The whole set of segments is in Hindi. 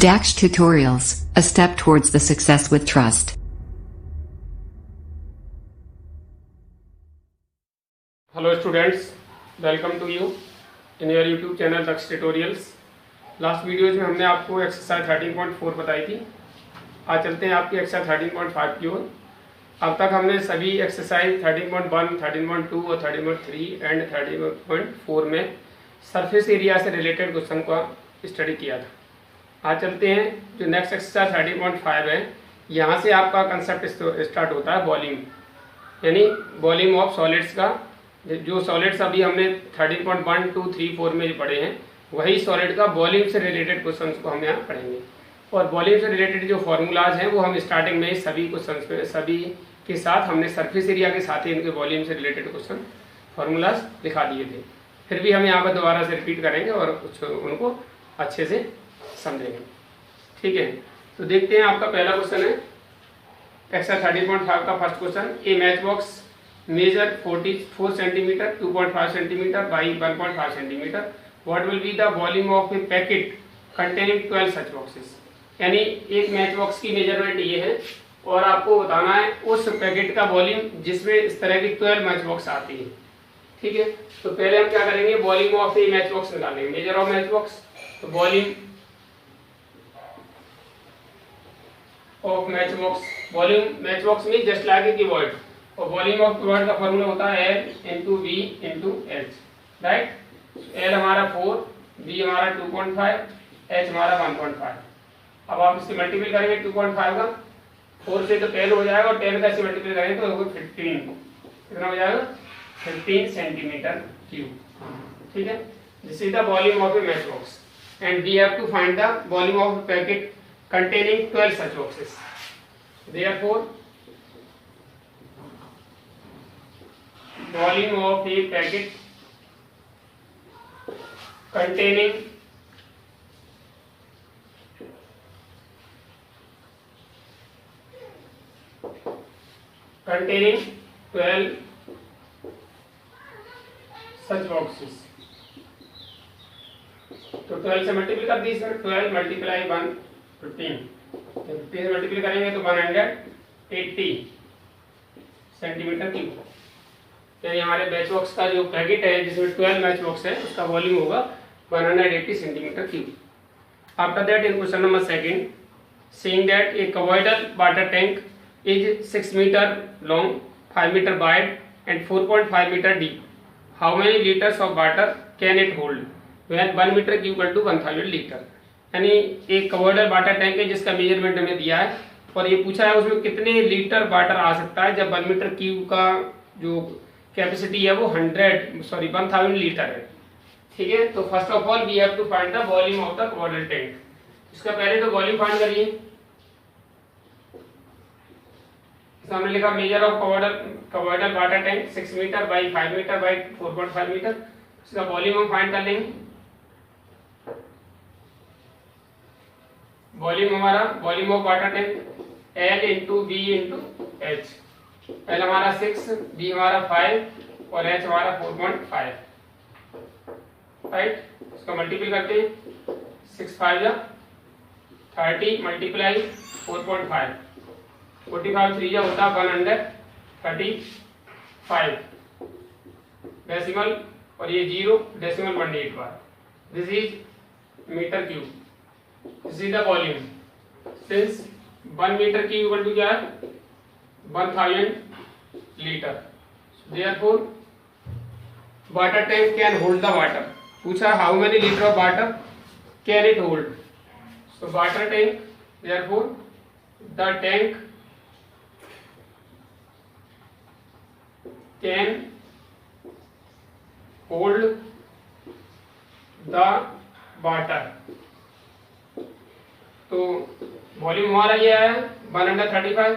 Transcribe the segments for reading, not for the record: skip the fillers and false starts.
Dax Tutorials, a step towards the success with trust. Hello students, welcome to you in your YouTube channel Dax Tutorials. Last videos में हमने आपको एक्सरसाइज 13.4 बताई थी। आज चलते हैं आपकी एक्सरसाइज 13.5 की ओर। अब तक हमने सभी एक्सरसाइज 13.1, 13.2 और 13.3 एंड 13.4 में सरफेस एरिया से रिलेटेड क्वेश्चन का स्टडी किया था। आज चलते हैं जो नेक्स्ट एक्सरसाइज 13.5 है, यहाँ से आपका कंसेप्ट स्टार्ट होता है वॉल्यूम, यानी वॉल्यूम ऑफ सॉलिड्स का। जो सॉलिड्स अभी हमने 13.1, 2, 3, 4 में जो पढ़े हैं, वही सॉलिड का वॉल्यूम से रिलेटेड क्वेश्चंस को हम यहाँ पढ़ेंगे। और वॉल्यूम से रिलेटेड जो फॉर्मूलाज हैं वो हम स्टार्टिंग में सभी क्वेश्चंस पे सभी के साथ हमने सरफेस एरिया के साथ ही इनके वॉल्यूम से रिलेटेड क्वेश्चन फॉर्मूलाज दिखा दिए थे। फिर भी हम यहाँ पर दोबारा से रिपीट करेंगे और कुछ उनको अच्छे से समझेंगे। ठीक है, तो देखते हैं। आपका पहला क्वेश्चन है एक्सरसाइज 13.5 का first question. A match box measure 44 centimetre 2.5 centimetre by 1.5 centimetre. What will be the volume of a packet containing 12 such boxes. यानी एक मैच बॉक्स की मेजरमेंट ये है और आपको बताना है उस पैकेट का वॉल्यूम जिसमें इस तरह की 12 मैच बॉक्स आती है। ठीक है, तो पहले हम क्या करेंगे, volume of a match box निकालेंगे, मेजर ऑफ मैच बॉक्स। तो volume of match box, volume match box में जस्ट लाइक ए कीवर्ड, और वॉल्यूम ऑफ कीवर्ड का फॉर्मूला होता है L into V into H, right. L हमारा 4, V हमारा 2.5, H हमारा 1.5। अब आप इससे मल्टीपल करेंगे 2.5 का 4 से तो 10 हो जाएगा, और 10 का इससे मल्टीपल करेंगे तो होगा 15। कितना हो जाएगा? 15 सेंटीमीटर क्यूब। ठीक है, this is the volume of a match box and we have to find the volume of packet containing 12 such boxes. Therefore, volume of a packet containing 12 such boxes. तो 12 से मल्टीपल कर दी सर, 12 मल्टीप्लाई 1 15, 15 से मल्टीपल करेंगे तो 180 सेंटीमीटर क्यूब। यानी हमारे मैच बॉक्स का जो पैकेट है जिसमें 12 मैच बॉक्स है उसका वॉल्यूम होगा 180 centimetre cube. After that in question number second, seeing that a colloidal water tank is 6 meter long, 5 meter wide and 4.5 meter deep, how many liters of water can it hold when 1 meter equal to 1000 litre. यानी एक कवर्डल वाटर टैंक है जिसका मेजरमेंट हमें दिया है और ये पूछा है उसमें कितने लीटर वाटर आ सकता है जब 1 मीटर क्यूब का जो कैपेसिटी है वो 1000 लीटर है। ठीक है, तो first of all we have to find the volume of the cuboidal tank. इसका पहले तो वॉल्यूम फाइंड करिए। हमने लिखा measure of cuboidal water tank 6 meter by 5 meter by 4.5 meter. इसका वॉल्यूम हम फाइंड कर लेंगे। वॉल्यूम हमारा volume of water tank L into V into H। L हमारा 6, V हमारा 5 और H हमारा 4.5, राइट। इसका मल्टीपल करते हैं, 6 5 जा 30 मल्टीप्लाई 4.5, 45 3 जा होता 135 डेसिमल और ये 0 डेसिमल 1/8 बार। This is metre cube. This is the volume. Since 1 meter cube equal to क्या है 1000 litre, therefore water tank can hold the water। पूछा how many liter of water can it hold। So water tank, therefore the tank can hold the water। तो वॉल्यूम हमारा ये है 135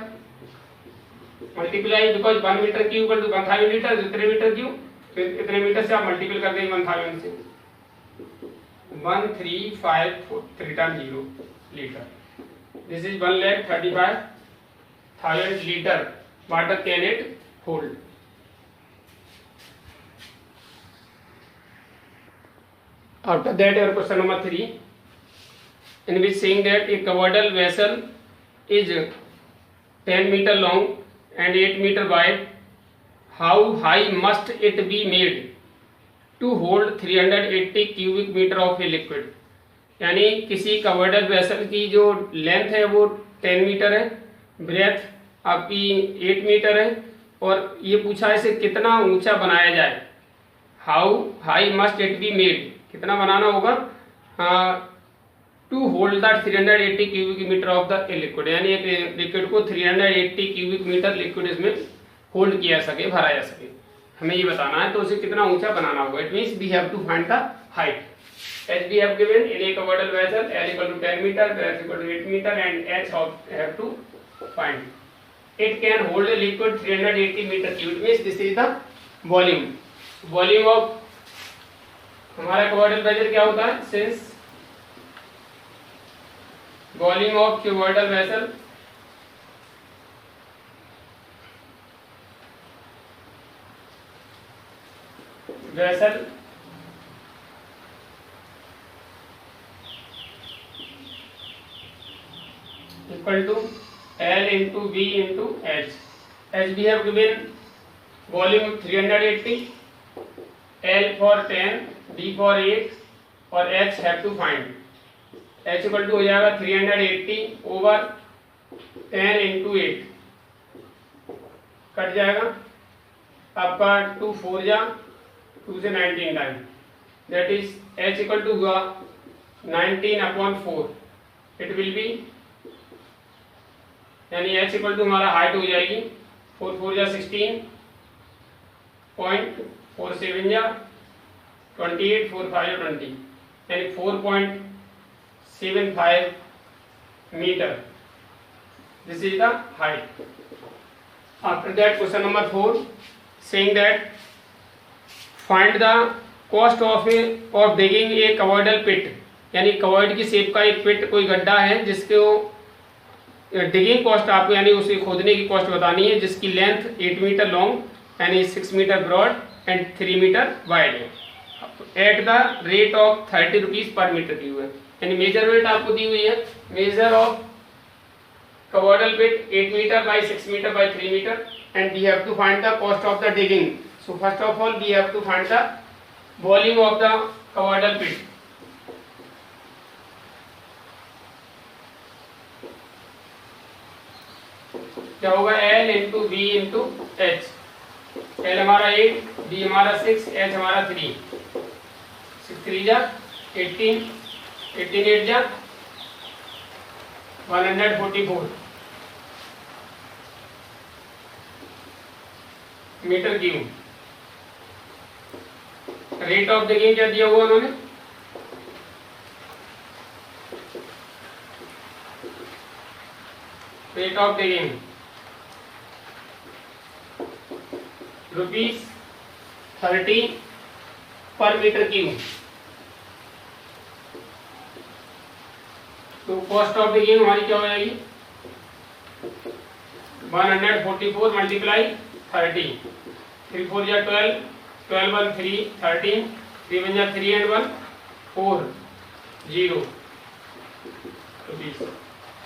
multiply, because 1 metre cube equal to 1000 litre, जितने मीटर क्यूब तो इतने मीटर से आप मल्टीपल कर देंगे 1000 से, 13540 litre. This is 1,35,000 litre water can it hold. After that your question number 3, in which saying that a covered vessel is 10 meter long and 8 meter wide, how high must it be made to hold 380 cubic meter of a liquid? यानी किसी कवर्ड वेसल की जो लेंथ है वो 10 मीटर है, ब्रेथ आपकी 8 मीटर है, और ये पूछा है इसे कितना ऊंचा बनाया जाए। How high must it be made, कितना बनाना होगा to hold the 380 cubic metre of the liquid, यानी एक लिक्विड को 380 क्यूबिक मीटर लिक्विड इसमें होल्ड किया सके, भरा जा सके, हमें ये बताना है। तो उसे कितना ऊंचा बनाना होगा। It means we have to find the height. As we have given in a covered vessel, L equal to 10 meter, breadth equal to 8 meter, and H have to find. It can hold a liquid 380 meter cube. Means this is the volume. Volume of हमारा covered vessel क्या होता है? Since volume of covered vessel equal to L into V into H. As we have given volume 380, L for 10, V for 8 और H have to find. H equal to हो जाएगा 380 over 10 into 8, कट जाएगा आपका 2 4 जा 2 से 19 time, that is H equal to हुआ 19/4. इट विल बी, यानी H इक्वल टू हमारा हाइट हो जाएगी 4 4 जा 16.47 जा 28 4 5 जा 20, यानी 4.75 meter. This is the height. After that question number 4 saying that find the cost of digging a cuboidal pit, यानी कवर्ड की शेप का एक पिट, कोई गड्ढा है जिसको डिगिंग कॉस्ट आपको, यानी उसे खोदने की कॉस्ट बतानी है, जिसकी लेंथ 8 मीटर लॉन्ग यानी 6 meter broad and 3 meter wide है, at the rate of 30 rupees per metre cube है। यानी मेजरमेंट आपको दी हुई है, measure of cuboidal pit 8 meter by 6 meter by 3 meter, and we have to find the cost of the digging. So first of all we have to find the volume of the cuboidal pit. क्या होगा L into V into H। L हमारा 8, V हमारा 6, H हमारा 3, 6 3 जा 18, 18 8 जा 144 metre cube. Rate of digging क्या दिया हुआ उन्होंने, rate of digging ₹30 per metre cube. तो कॉस्ट ऑफ डिगिंग हमारी क्या हो जाएगी 144 मल्टीप्लाई 30, 3 4 या 12, 12 1 3 13, 3 1 या 3 and 1 4 0 rupees,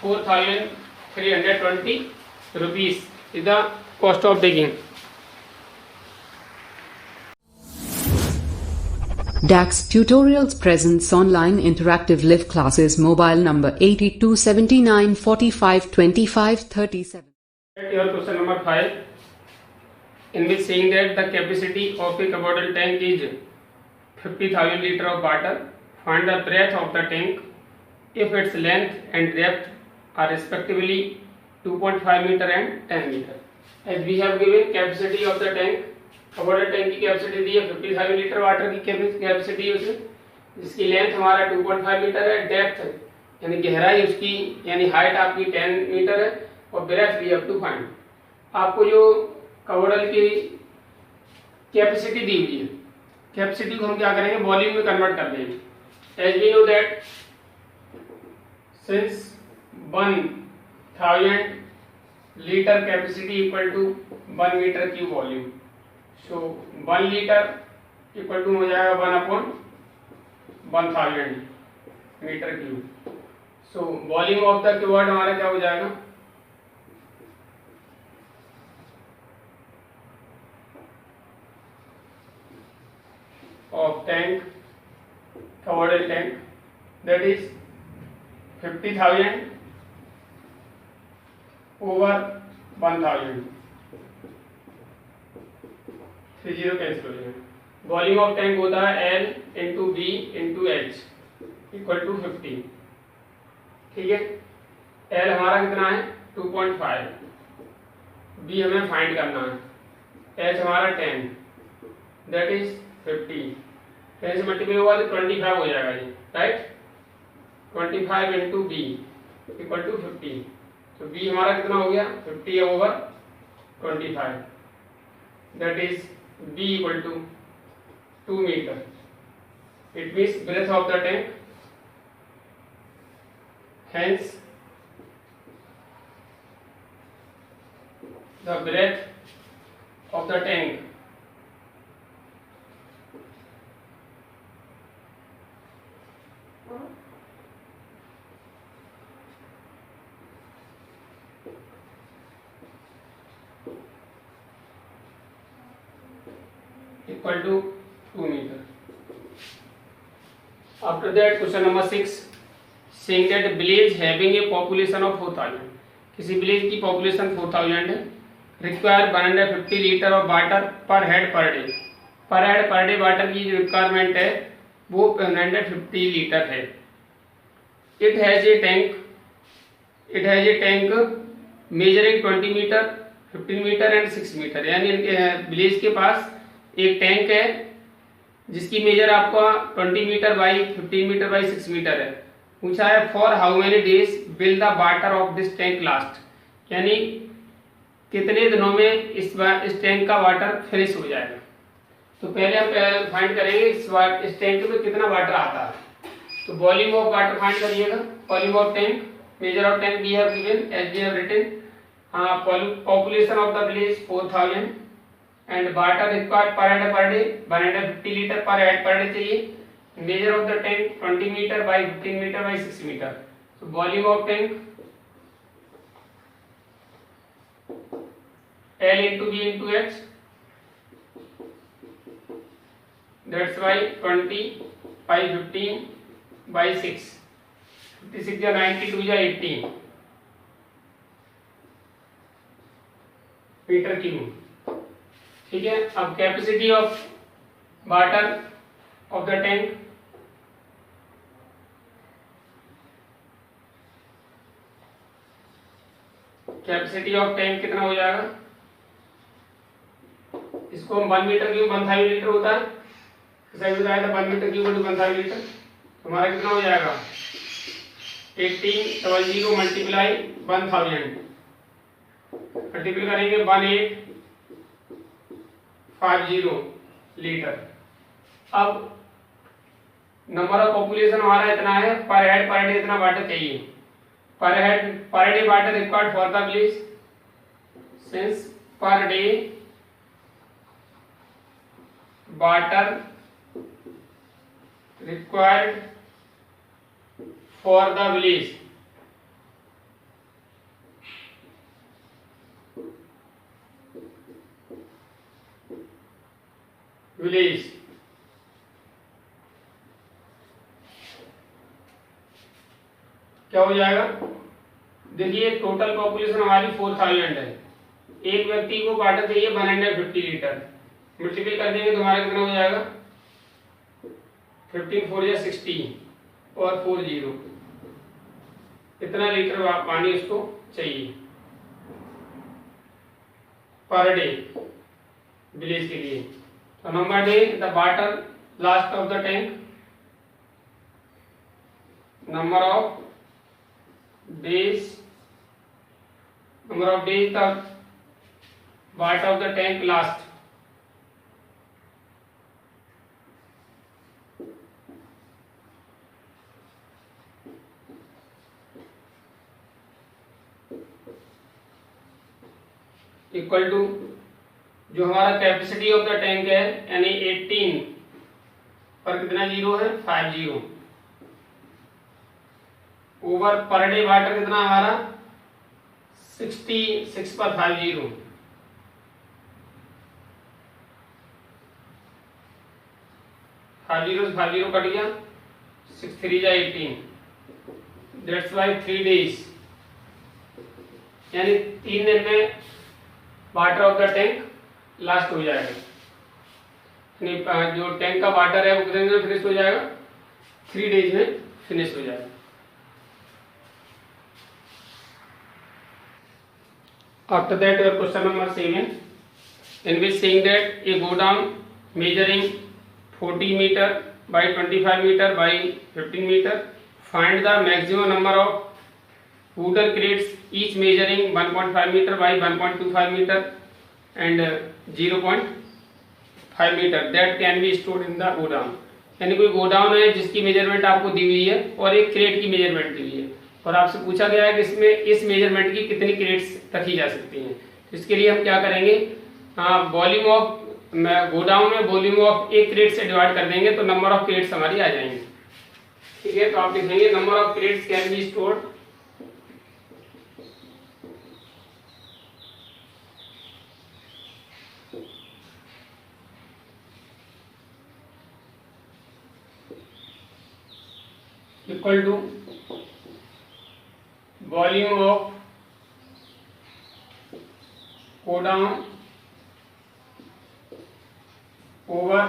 4,320 rupees is the cost of digging. DAX Tutorials presents online interactive live classes. Mobile number 8279452537. Your question number 5, in which saying that the capacity of a covered tank is 50,000 liter of water. Find the breadth of the tank if its length and depth are respectively 2.5 meter and 10 meter. As we have given capacity of the tank, covered tank की कैपेसिटी दी है 50,000 लीटर वाटर की कैपेसिटी है उसमें, जिसकी लेंथ हमारा 2.5 मीटर है, डेप्थ यानी गहराई उसकी यानी हाइट आपकी 10 मीटर है, और breadth we have to find. आपको जो कवर्ड की कैपेसिटी दी हुई है, कैपेसिटी को हम क्या करेंगे वॉल्यूम में कन्वर्ट कर देंगे। As we know that since 1000 litre capacity equal to 1 metre cube volume, so 1 litre equal to हो जाएगा 1/1000 metre cube. So volume of the covered हमारा क्या हो जाएगा, of tank, covered tank, that is 50,000 over 1,000, 30 cancel हो जाएगा। वॉल्यूम ऑफ टैंक होता है L into B into H equal to 50, ठीक है। L हमारा कितना है 2.5, B हमें फाइंड करना है, H हमारा 10, दैट इज 50, 10 से मल्टीप्लाई होगा तो 25 हो जाएगा ये, right. 25 into B equal to 50, तो बी हमारा कितना हो गया 50 over 25, that is B equal to 2 metre. It means breadth of the tank, hence the breadth of the tank equal to 2 meter. After that, question number 6, saying that village having a population of 4,000, किसी विलेज की पॉपुलेशन 4,000 है, require 150 litre of water per head per day. Per head per day water की जो रिक्वायरमेंट है वो 150 लीटर है। It has a tank measuring 20 metre, 15 metre and 6 metre, यानी विलेज के पास एक टैंक है जिसकी मेजर आपका 20 metre by 15 metre by 6 metre है। पूछा है for how many days will the water of this tank last, यानी कितने दिनों में इस टैंक का वाटर फिनिश हो जाएगा। तो पहले हम फाइंड करेंगे इस टैंक में कितना वाटर आता है। तो वॉल्यूम ऑफ वाटर फाइंड करिएगा, volume of tank, measure of tank we have given as we have written, population of the village 4,000 and water required per head per day 150 litre per head per day चाहिए। Measure of the tank 20 metre by 15 metre by 6 metre. So volume of tank L into B into H, that's why 20 by 15 by 6, 56 या 92 या 18 मीटर क्यूब, ठीक है। अब capacity of water of the tank, capacity of tank कितना हो जाएगा, इसको हम 1 मीटर क्यूब 1000 लीटर होता है, जैसा बताया था 1 मीटर क्यूब 1000 लीटर, हमारा कितना हो जाएगा 1800 मल्टीप्लाई 1000, मल्टीप्लाई करेंगे 1850 लीटर। अब नंबर ऑफ पॉपुलेशन हमारा इतना है, पर हेड पर डे इतना वाटर चाहिए, पर head per day water required for the village, since पर day water required for the village क्या हो जाएगा, देखिए टोटल पॉपुलेशन हमारी 4000 है, एक व्यक्ति को वाटर चाहिए 150 लीटर, मल्टीप्लाई कर देंगे तो हमारा कितना हो जाएगा 15 4 या 16 और 40, इतना लीटर पानी उसको चाहिए पर डे विलेज के लिए। तो number day the water last of the tank, number of days the water of the tank last, equal to जो हमारा कैपेसिटी ऑफ द टैंक है यानी 18 पर कितना जीरो है 50 ओवर पर डे वाटर कितना हमारा 66 पर 50 50 कट गया 6 3 जा 18 दैट्स वाई 3 डेज यानी 3 दिन में water of the tank last हो जाएगा। जो टैंक का वाटर है वो कितने दिन में फिनिश हो जाएगा 3 डेज में फिनिश हो जाएगा। After that your question number 7 in which saying that a go down measuring 40 meter by 25 meter by 15 meter find the maximum number of wooden crates each measuring 1.5 meter by 1.25 meter and 0.5 meter that can be stored in the go down। यानी कोई गोडाउन है जिसकी मेजरमेंट आपको दी हुई है और एक क्रेट की मेजरमेंट दी हुई है और आपसे पूछा गया है कि इसमें इस मेजरमेंट की कितनी क्रेट्स रखी जा सकती हैं। इसके लिए हम क्या करेंगे, वॉल्यूम ऑफ गोडाउन में वॉल्यूम ऑफ एक क्रेट से डिवाइड कर देंगे तो नंबर ऑफ क्रेट्स हमारी आ जाएंगे। ठीक है, तो आप लिखेंगे number of crates can be stored equal to volume of godown over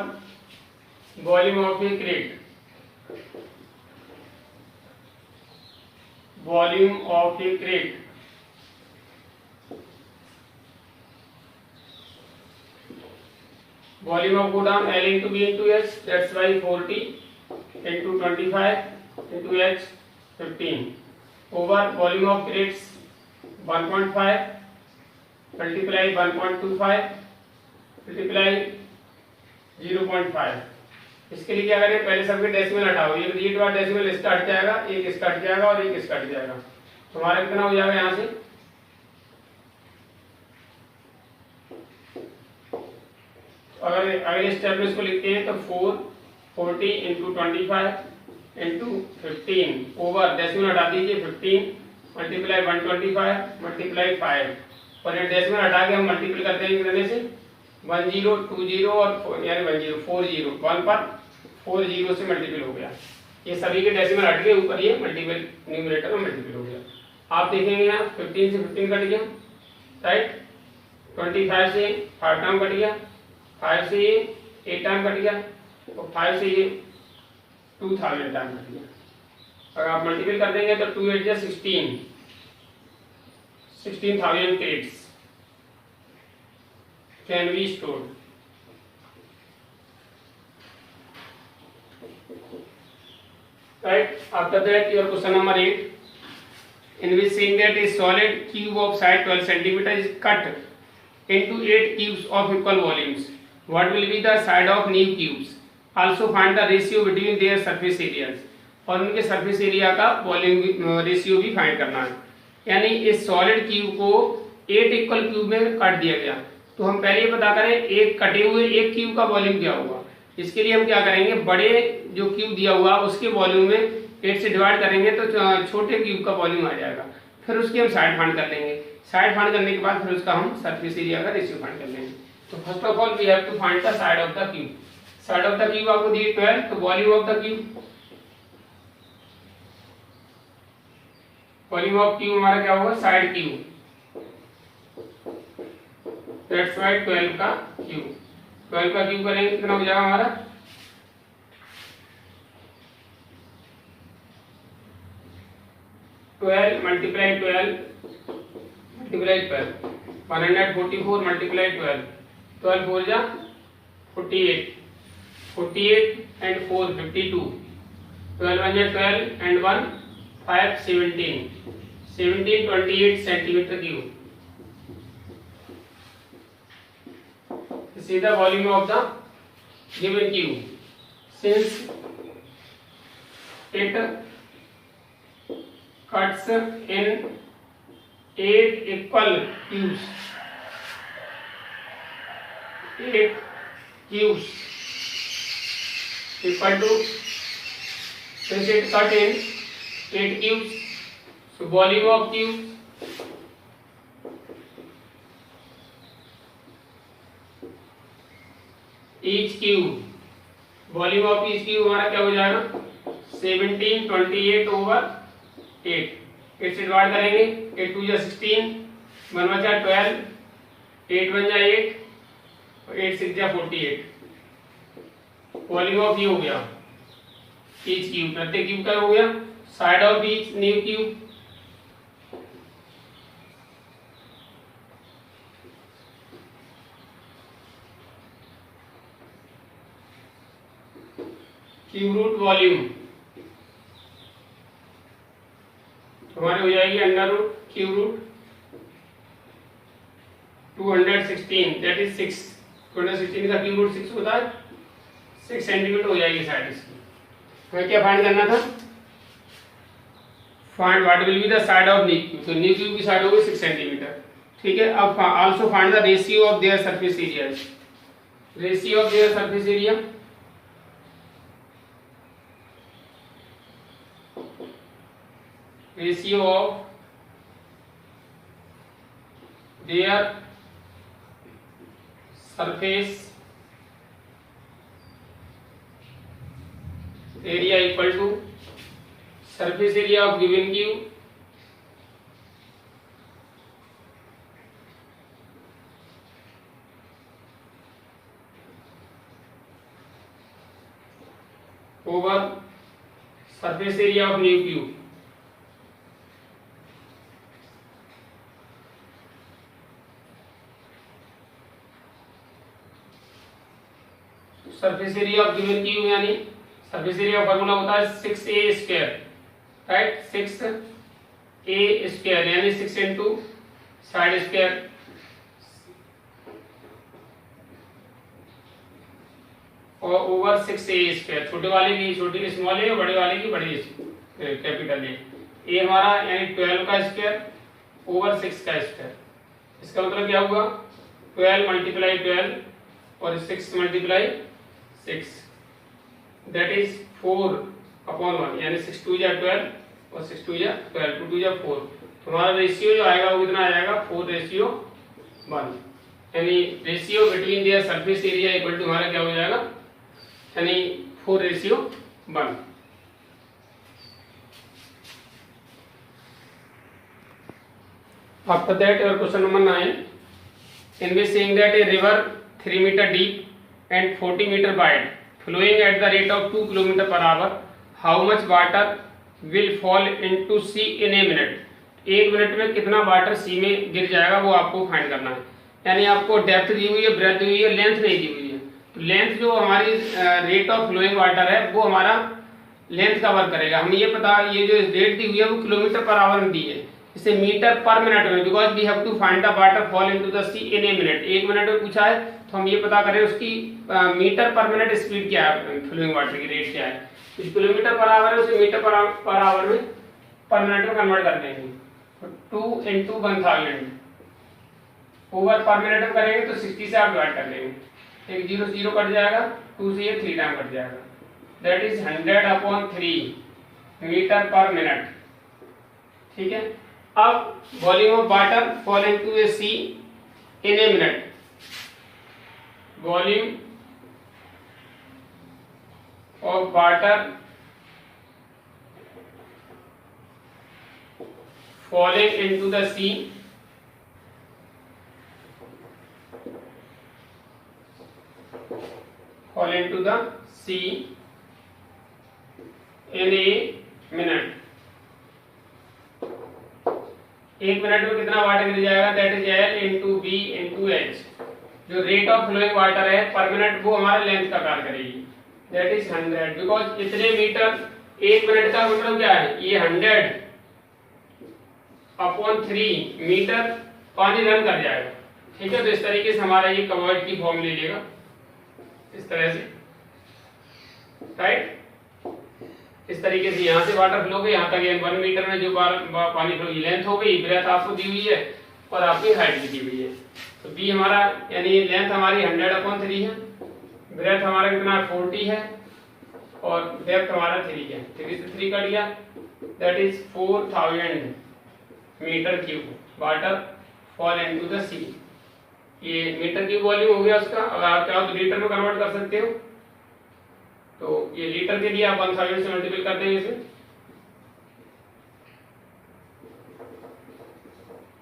volume of a crate. Volume of a crate volume of godown L into B into H, that's why 40 into 25 into H 15 over volume of crates 1.5 multiply 1.25 multiply 0.5। इसके लिए क्या करें, पहले सबके डेसिमल हटाओ, एक रीड वाला डेसिमल इसका हट जाएगा, एक इसका हट जाएगा और एक इसका हट जाएगा, तो हमारा कितना हो जाएगा यहाँ से अगर अगले स्टेप में इसको लिखते हैं तो 40 into 25 into 15 ओवर डेसिमल हटा दीजिए 15 मल्टीप्लाई 125 मल्टीप्लाई 5 और ये डेसिमल हटा के हम मल्टीपल करते हैं कितने से 10 20 और यानी 10 40 1 पर 40 से मल्टीपल हो गया। ये सभी के डेसिमल हट गए, ऊपर ये मल्टीपल न्यूमरेटर में मल्टीपल हो गया। आप देखेंगे यहाँ 15 से 15 कट गया, राइट, 25 से 5 टाइम कट गया, 5 से ये 8 टाइम कट गया और 5 से ये 2000 टाइम कट गया। अगर आप मल्टीपल कर देंगे तो 2 8 जा 16,000 crates can be stored. Right, after that your question number 8 in which saying that a solid cube of side 12 cm is cut into 8 cubes of equal volumes, what will be the side of new cubes? Also find the ratio between their surface areas, और उनके सरफेस एरिया का वॉल्यूम रेशियो भी फाइंड करना है। यानी इस सॉलिड क्यूब को 8 इक्वल क्यूब में काट दिया गया, तो हम पहले ये पता करें एक कटे हुए एक क्यूब का वॉल्यूम क्या होगा। इसके लिए हम क्या करेंगे, बड़े जो क्यूब दिया हुआ उसके वॉल्यूम में 8 से डिवाइड करेंगे तो छोटे क्यूब का वॉल्यूम आ जाएगा। फिर उसकी हम साइड फाइंड कर लेंगे, साइड फाइंड करने के बाद फिर उसका हम सरफेस एरिया का रेशियो फाइंड कर लेंगे। तो first of all we have to find the side of the cube. Side of the cube आपको दी 12, तो volume of the cube, volume of cube हमारा क्या होगा, साइड क्यूब, दैट्स वाई 12 का क्यूब। 12 का क्यूब करेंगे कितना हो जाएगा हमारा 12 मल्टीप्लाई 12 मल्टीप्लाई 12 144 मल्टीप्लाई 12 12 4 जा 48 48 एंड 4 52 12 1 जा 12 and 1 5 17 17 28 centimetre cube. See the volume of the given cube. Since it cuts in 8 equal cubes, 8 cubes equal to, since it cut in 8 cubes, So volume of tube, each cube, volume of each cube हमारा क्या हो जाएगा 1728/8। 8 से डिवाइड करेंगे, 8 2 16, 1 बचा 12, 8 1 8 और 8 6 48। वॉल्यूम ऑफ ये हो गया ईच क्यूब, प्रत्येक क्यूब का हो गया। Side of each new cube, cube root volume हमारी हो जाएगी under root cube root 216, that is 6। 216 का क्यूब रूट 6 होता है, 6 सेंटीमीटर हो जाएगी साइड इसकी। हमें क्या फाइंड करना था, find what will be the side of new cube. तो न्यू क्यूब की साइड होगी 6 सेंटीमीटर, ठीक है। अब also find the ratio of their surface area, ratio of their surface area ratio of their surface area equal to surface area of given cube over surface area of new cube। Surface area of given cube यानी सरफेस एरिया फार्मूला होता है 6a², राइट। 6a² यानी 6 इंटू साइड स्क्वायर और ओवर 6a²। छोटे वाले की छोटी स्मॉल है और बड़े वाले की बड़ी कैपिटल है। ए हमारा यानी 12 का स्क्वायर ओवर 6 का स्क्वायर। इसका मतलब क्या हुआ 12 × 12 और 6 × 6, that is 4/1 यानी 6 2 12 और 6 2 12, 2 2 4। तुम्हारा रेशियो जो आएगा वो कितना आ जाएगा 4:1, यानी ratio between their surface area equal to हमारा क्या हो जाएगा यानी 4:1। After that, your question number 9, in which saying that a river 3 meter deep and 40 meter wide flowing at the rate of 2 km/h, how much water will fall into sea in a minute। 1 minute में कितना वाटर सी में गिर जाएगा वो आपको फाइंड करना है। यानी आपको डेप्थ दी हुई है, ब्रेथ दी हुई है, लेंथ नहीं दी हुई है। तो लेंथ जो हमारी रेट ऑफ फ्लोइंग वाटर है वो हमारा लेंथ कवर करेगा। हमें ये पता ये जो रेट दी हुई है वो km/h में दी है, इसे मीटर पर मिनट में, because we have to find the water fall into the sea in a minute. 1 minute में पूछा है तो हम ये पता करें उसकी मीटर पर मिनट स्पीड क्या है, फ्लोइंग वाटर की रेट क्या है। km/h है उसे मीटर पर आवर में पर मिनट में कन्वर्ट कर देंगे। 2 × 1000 ओवर पर मिनट में करेंगे तो 60 से आप डिवाइड कर लेंगे, एक 0 0 कट जाएगा, 2 से ये 3 टाइम कट जाएगा, that is 100/3 metre per minute, ठीक है। अब volume of water fall into a sea in a minute, volume of water falling into the sea in a minute। 1 minute में कितना वाटर गिर जाएगा, that is L into B into H. जो रेट ऑफ फ्लोइंग वाटर है पर मिनट वो हमारे लेंथ का कार्य करेगी, दैट इज 100, बिकॉज इतने मीटर 1 मिनट का मतलब क्या है, ये 100/3 मीटर पानी रन कर जाएगा, ठीक है। तो इस तरीके से हमारा ये कवर्ड की फॉर्म ले लेगा इस तरह से, राइट। इस तरीके से यहाँ से वाटर फ्लो गई यहाँ तक 1 मीटर में जो पानी फ्लो की लेंथ हो गई, ब्रेथ आपको दी हुई है और आपकी हाइट भी दी हुई है। तो बी हमारा यानी लेंथ हमारी 100/3 है, ब्रेथ हमारा कितना 40 है और डेप्थ हमारा 3 है। 3 से 3 कट गया, that is 4000 meter cube water fall into the sea. ये मीटर क्यूब वॉल्यूम हो गया उसका। अगर आप चाहो तो लीटर में कन्वर्ट कर सकते हो। तो ये लीटर के लिए आप 1000 से मल्टीपल कर देंगे इसे,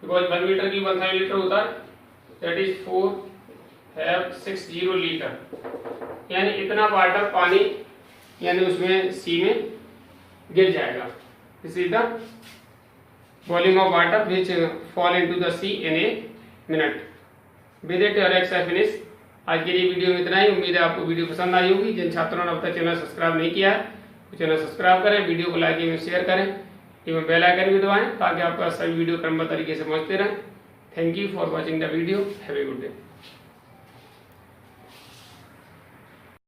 बिकॉज 1 मीटर की 1000 लीटर होता है, दैट इज 460 लीटर, यानी इतना वाटर पानी यानी उसमें सी में गिर जाएगा। This is the volume of water which fall into the sea in a minute. With it your exercise finish. आज के लिए वीडियो में इतना ही। उम्मीद है आपको वीडियो पसंद आई होगी। जिन छात्रों ने अब तक चैनल सब्सक्राइब नहीं किया है वो चैनल सब्सक्राइब करें, वीडियो को लाइक एवं शेयर करें एवं बेल आइकन भी दबाएं ताकि आपका सभी वीडियो क्रमबद्ध तरीके से पहुंचते रहें। Thank you for watching the video. Have a good day.